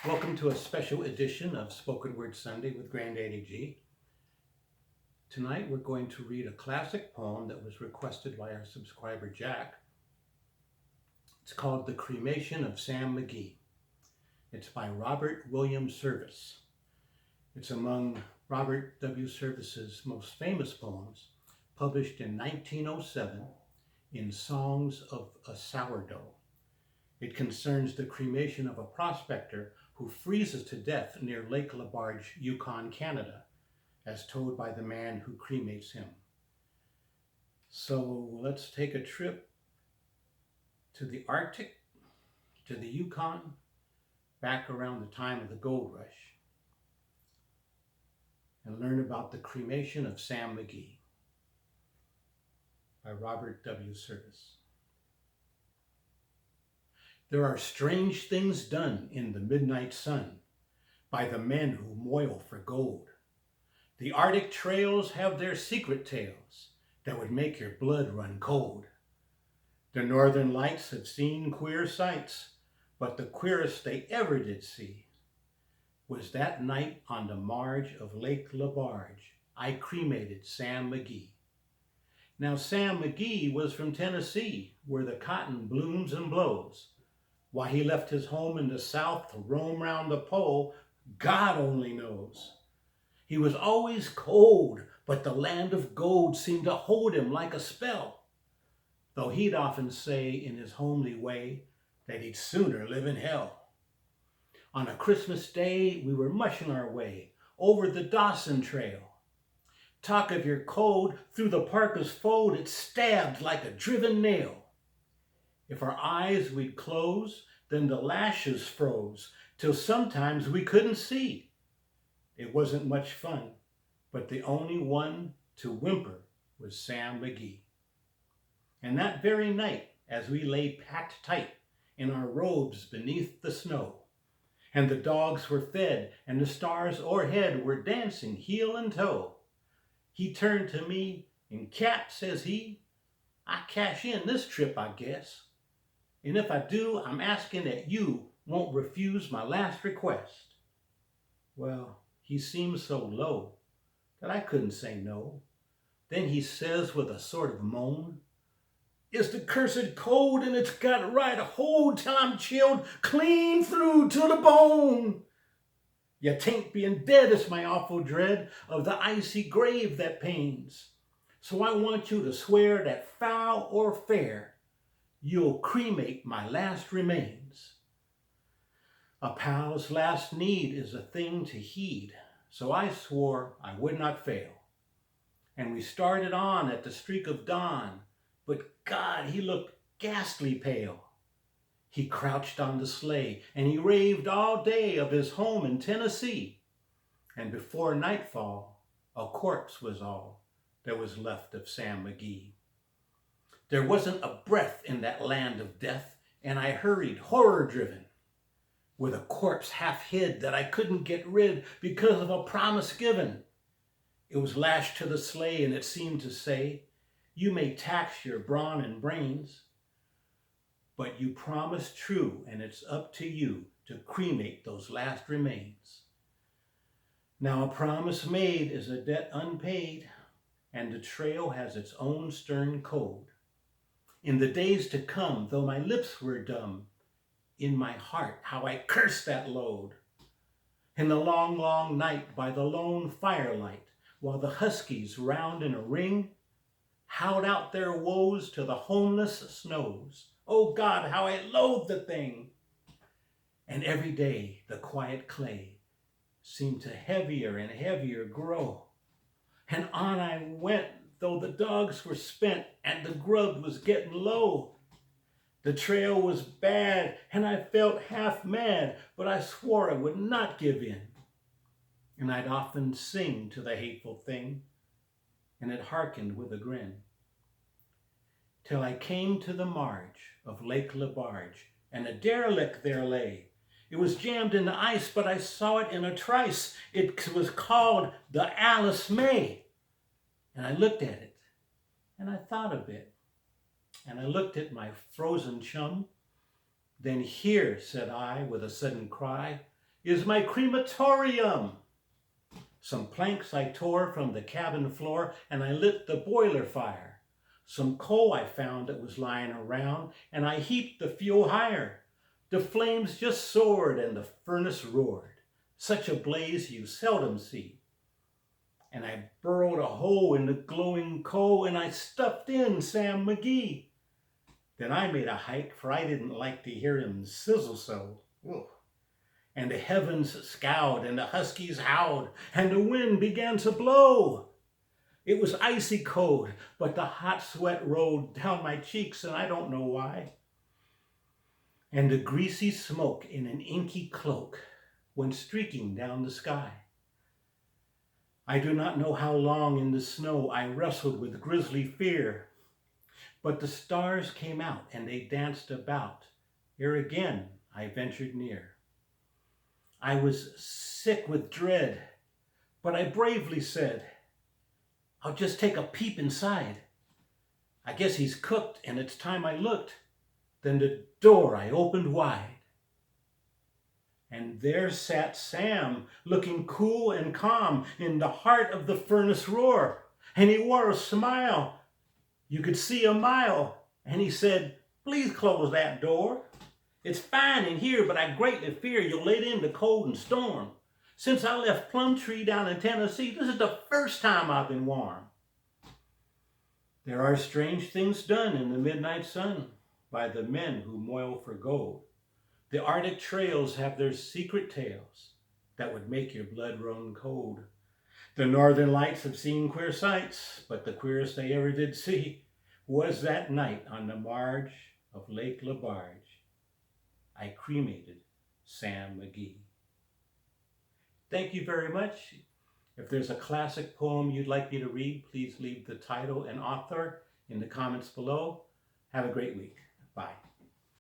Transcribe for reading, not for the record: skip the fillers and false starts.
Welcome to a special edition of Spoken Word Sunday with Granddaddy G. Tonight we're going to read a classic poem that was requested by our subscriber Jack. It's called The Cremation of Sam McGee. It's by Robert William Service. It's among Robert W. Service's most famous poems, published in 1907 in Songs of a Sourdough. It concerns the cremation of a prospector who freezes to death near Lake Labarge, Yukon, Canada, as told by the man who cremates him. So let's take a trip to the Arctic, to the Yukon, back around the time of the gold rush, and learn about the cremation of Sam McGee by Robert W. Service. There are strange things done in the midnight sun by the men who moil for gold. The Arctic trails have their secret tales that would make your blood run cold. The northern lights have seen queer sights, but the queerest they ever did see was that night on the marge of Lake Labarge, I cremated Sam McGee. Now Sam McGee was from Tennessee, where the cotton blooms and blows. Why he left his home in the South to roam round the pole, God only knows. He was always cold, but the land of gold seemed to hold him like a spell, though he'd often say in his homely way that he'd sooner live in hell. On a Christmas day, we were mushing our way over the Dawson Trail. Talk of your cold, through the parka's fold, it stabbed like a driven nail. If our eyes we'd close, then the lashes froze, till sometimes we couldn't see. It wasn't much fun, but the only one to whimper was Sam McGee. And that very night, as we lay packed tight in our robes beneath the snow, and the dogs were fed, and the stars o'erhead were dancing heel and toe, he turned to me, and Cap, says he, I cash in this trip, I guess. And if I do, I'm asking that you won't refuse my last request. Well, he seemed so low that I couldn't say no. Then he says with a sort of moan, it's the cursed cold and it's got right a hold till I'm chilled clean through to the bone. Yet 'tain't being dead is my awful dread of the icy grave that pains. So I want you to swear that foul or fair, you'll cremate my last remains. A pal's last need is a thing to heed, so I swore I would not fail. And we started on at the streak of dawn, but God, he looked ghastly pale. He crouched on the sleigh, and he raved all day of his home in Tennessee. And before nightfall, a corpse was all that was left of Sam McGee. There wasn't a breath in that land of death, and I hurried, horror-driven, with a corpse half hid that I couldn't get rid because of a promise given. It was lashed to the sleigh, and it seemed to say, you may tax your brawn and brains, but you promised true, and it's up to you to cremate those last remains. Now a promise made is a debt unpaid, and the trail has its own stern code. In the days to come, though my lips were dumb, in my heart how I cursed that load. In the long, long night by the lone firelight, while the huskies round in a ring howled out their woes to the homeless snows. Oh God, how I loathed the thing. And every day the quiet clay seemed to heavier and heavier grow. And on I went, though the dogs were spent and the grub was getting low. The trail was bad and I felt half mad, but I swore I would not give in. And I'd often sing to the hateful thing, and it hearkened with a grin. Till I came to the marge of Lake Labarge, and a derelict there lay. It was jammed in the ice, but I saw it in a trice. It was called the Alice May. And I looked at it, and I thought a bit, and I looked at my frozen chum. Then here, said I with a sudden cry, is my crematorium. Some planks I tore from the cabin floor, and I lit the boiler fire. Some coal I found that was lying around, and I heaped the fuel higher. The flames just soared and the furnace roared, such a blaze you seldom see. And I burrowed a hole in the glowing coal, and I stuffed in Sam McGee. Then I made a hike, for I didn't like to hear him sizzle so. Ugh. And the heavens scowled, and the huskies howled, and the wind began to blow. It was icy cold, but the hot sweat rolled down my cheeks, and I don't know why. And the greasy smoke in an inky cloak went streaking down the sky. I do not know how long in the snow I wrestled with grisly fear, but the stars came out and they danced about, ere again I ventured near. I was sick with dread, but I bravely said, I'll just take a peep inside. I guess he's cooked, and it's time I looked. Then the door I opened wide. And there sat Sam, looking cool and calm in the heart of the furnace roar. And he wore a smile you could see a mile. And he said, please close that door. It's fine in here, but I greatly fear you'll let in the cold and storm. Since I left Plumtree down in Tennessee, this is the first time I've been warm. There are strange things done in the midnight sun by the men who moil for gold. The Arctic trails have their secret tales that would make your blood run cold. The Northern Lights have seen queer sights, but the queerest they ever did see was that night on the marge of Lake LaBarge. I cremated Sam McGee. Thank you very much. If there's a classic poem you'd like me to read, please leave the title and author in the comments below. Have a great week. Bye.